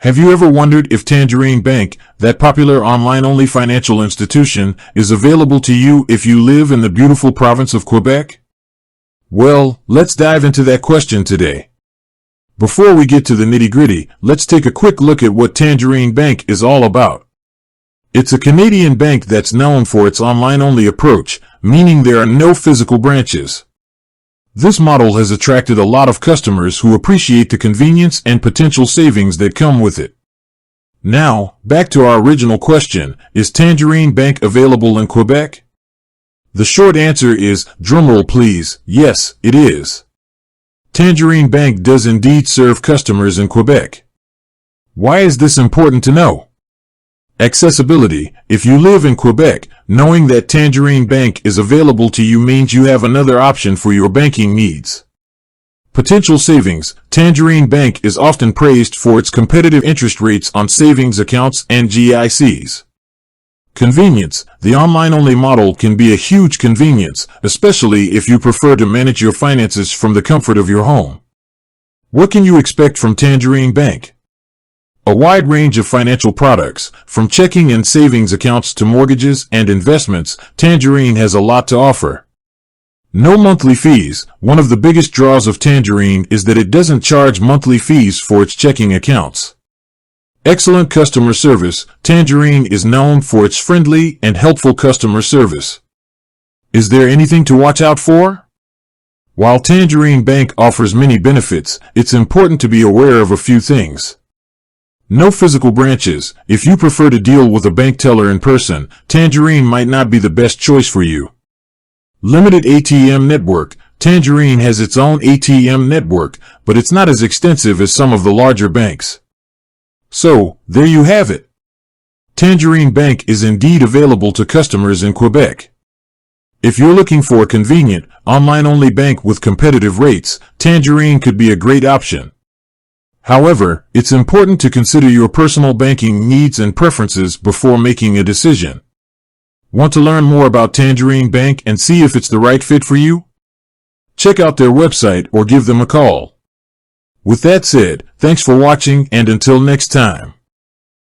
Have you ever wondered if Tangerine Bank, that popular online-only financial institution, is available to you if you live in the beautiful province of Quebec? Well, let's dive into that question today. Before we get to the nitty-gritty, let's take a quick look at what Tangerine Bank is all about. It's a Canadian bank that's known for its online-only approach, meaning there are no physical branches. This model has attracted a lot of customers who appreciate the convenience and potential savings that come with it. Now, back to our original question, is Tangerine Bank available in Quebec? The short answer is, drumroll please, yes, it is. Tangerine Bank does indeed serve customers in Quebec. Why is this important to know? Accessibility. If you live in Quebec, knowing that Tangerine Bank is available to you means you have another option for your banking needs. Potential savings. Tangerine Bank is often praised for its competitive interest rates on savings accounts and GICs. Convenience. The online-only model can be a huge convenience, especially if you prefer to manage your finances from the comfort of your home. What can you expect from Tangerine Bank? A wide range of financial products, from checking and savings accounts to mortgages and investments, Tangerine has a lot to offer. No monthly fees. One of the biggest draws of Tangerine is that it doesn't charge monthly fees for its checking accounts. Excellent customer service. Tangerine is known for its friendly and helpful customer service. Is there anything to watch out for? While Tangerine Bank offers many benefits, it's important to be aware of a few things. No physical branches. If you prefer to deal with a bank teller in person, Tangerine might not be the best choice for you. Limited ATM network. Tangerine has its own ATM network, but it's not as extensive as some of the larger banks. So, there you have it. Tangerine Bank is indeed available to customers in Quebec. If you're looking for a convenient, online-only bank with competitive rates, Tangerine could be a great option. However, it's important to consider your personal banking needs and preferences before making a decision. Want to learn more about Tangerine Bank and see if it's the right fit for you? Check out their website or give them a call. With that said, thanks for watching and until next time.